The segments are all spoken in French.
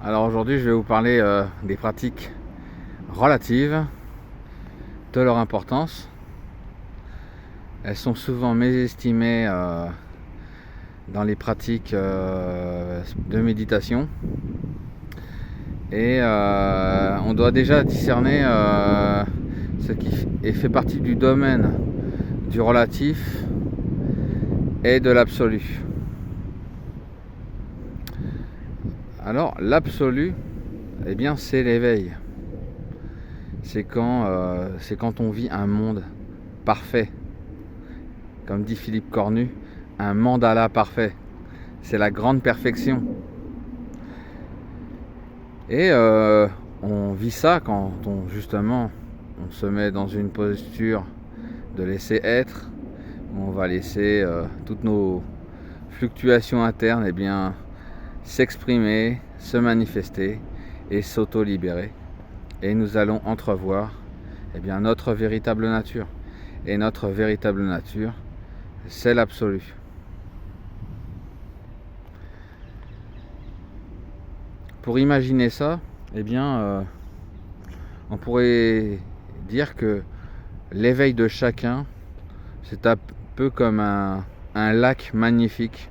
Alors aujourd'hui, je vais vous parler des pratiques relatives, de leur importance. Elles sont souvent mésestimées dans les pratiques de méditation. Et on doit déjà discerner ce qui fait partie du domaine du relatif et de l'absolu. Alors l'absolu, eh bien c'est l'éveil. C'est quand on vit un monde parfait. Comme dit Philippe Cornu, un mandala parfait. C'est la grande perfection. Et on vit ça quand on se met dans une posture de laisser être, où on va laisser toutes nos fluctuations internes s'exprimer, se manifester et s'auto-libérer. Et nous allons entrevoir notre véritable nature. Et notre véritable nature, c'est l'absolu. Pour imaginer ça, on pourrait dire que l'éveil de chacun, c'est un peu comme un lac magnifique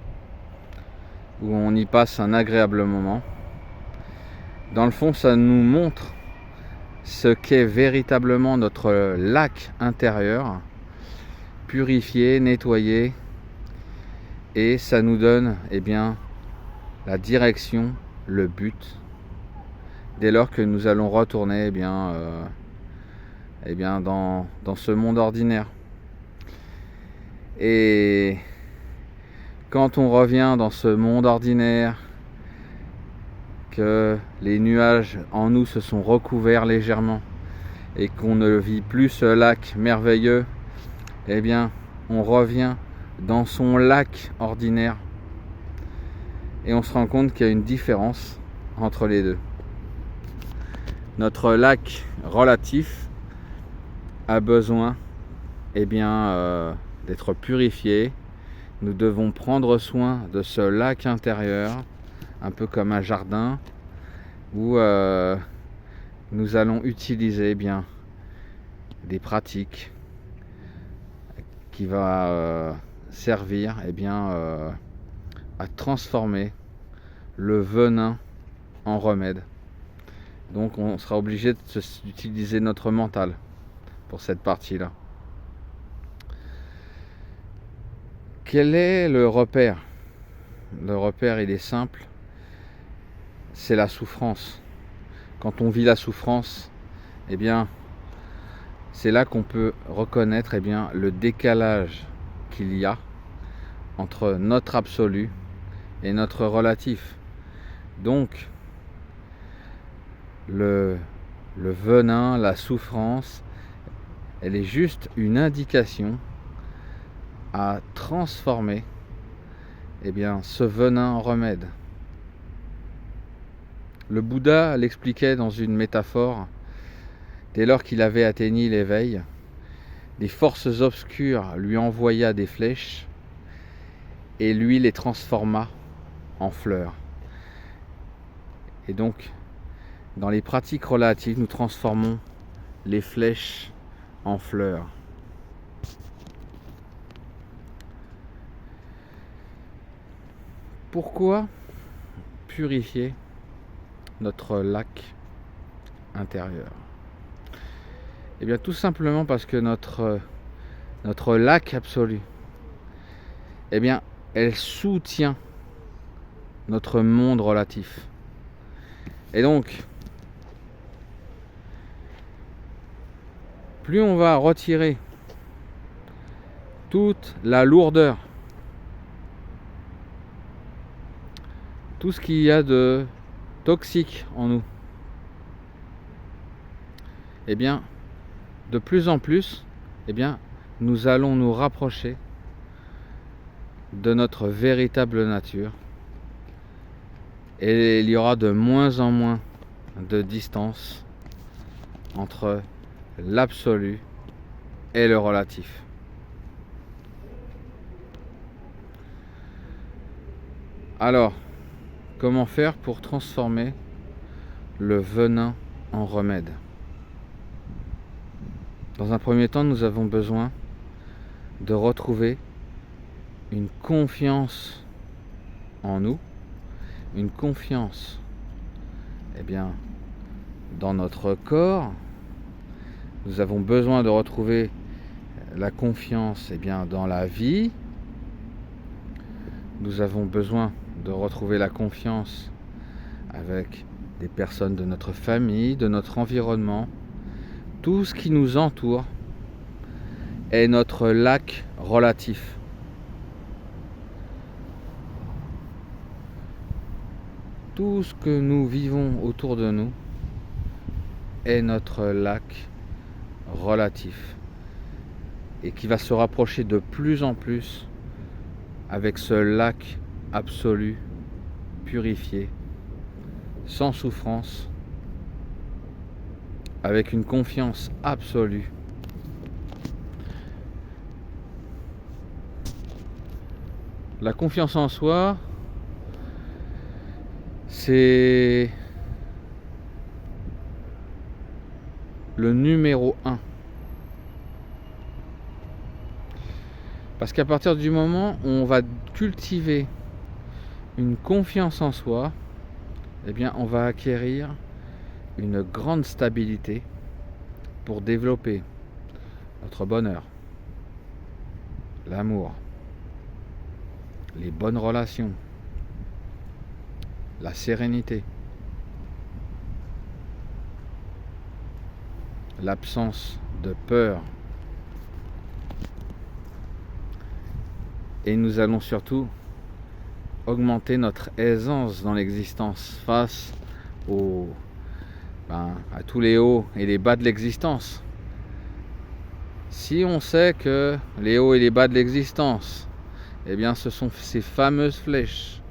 où on y passe un agréable moment. Dans le fond, ça nous montre ce qu'est véritablement notre lac intérieur, purifié, nettoyé, et ça nous donne la direction, le but, dès lors que nous allons retourner dans ce monde ordinaire. Et quand on revient dans ce monde ordinaire, que les nuages en nous se sont recouverts légèrement et qu'on ne vit plus ce lac merveilleux, on revient dans son lac ordinaire et on se rend compte qu'il y a une différence entre les deux. Notre lac relatif a besoin d'être purifié. Nous devons prendre soin de ce lac intérieur, un peu comme un jardin où nous allons utiliser des pratiques qui va servir à transformer le venin en remède. Donc on sera obligé d'utiliser notre mental pour cette partie-là. Quel est le repère ? Le repère, il est simple, c'est la souffrance. Quand on vit la souffrance, c'est là qu'on peut reconnaître le décalage qu'il y a entre notre absolu et notre relatif. Donc, le venin, la souffrance, elle est juste une indication à transformer ce venin en remède. Le Bouddha l'expliquait dans une métaphore. Dès lors qu'il avait atteint l'éveil, des forces obscures lui envoya des flèches et lui les transforma en fleurs. Et donc, dans les pratiques relatives, nous transformons les flèches en fleurs. Pourquoi purifier notre lac intérieur ? Tout simplement parce que notre lac absolu, elle soutient notre monde relatif. Et donc, plus on va retirer toute la lourdeur, tout ce qu'il y a de toxique en nous, de plus en plus, nous allons nous rapprocher de notre véritable nature et il y aura de moins en moins de distance entre l'absolu et le relatif. Alors, comment faire pour transformer le venin en remède. Dans un premier temps, nous avons besoin de retrouver une confiance en nous, une confiance dans notre corps. Nous avons besoin de retrouver la confiance dans la vie. Nous avons besoin de retrouver la confiance avec des personnes de notre famille, de notre environnement. Tout ce qui nous entoure est notre lac relatif. Tout ce que nous vivons autour de nous est notre lac relatif et qui va se rapprocher de plus en plus avec ce lac absolu, purifié, sans souffrance, avec une confiance absolue. La confiance en soi, c'est le numéro 1. Parce qu'à partir du moment où on va cultiver une confiance en soi, on va acquérir une grande stabilité pour développer notre bonheur, l'amour, les bonnes relations, la sérénité, l'absence de peur. Et nous allons surtout augmenter notre aisance dans l'existence face à tous les hauts et les bas de l'existence. Si on sait que les hauts et les bas de l'existence, ce sont ces fameuses flèches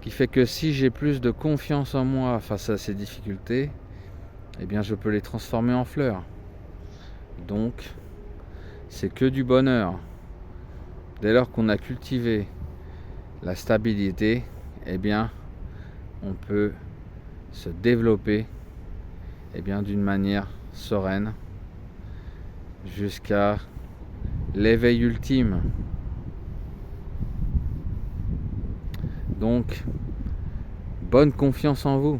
qui fait que si j'ai plus de confiance en moi face à ces difficultés, je peux les transformer en fleurs. Donc, c'est que du bonheur. Dès lors qu'on a cultivé la stabilité, on peut se développer d'une manière sereine jusqu'à l'éveil ultime. Donc, bonne confiance en vous.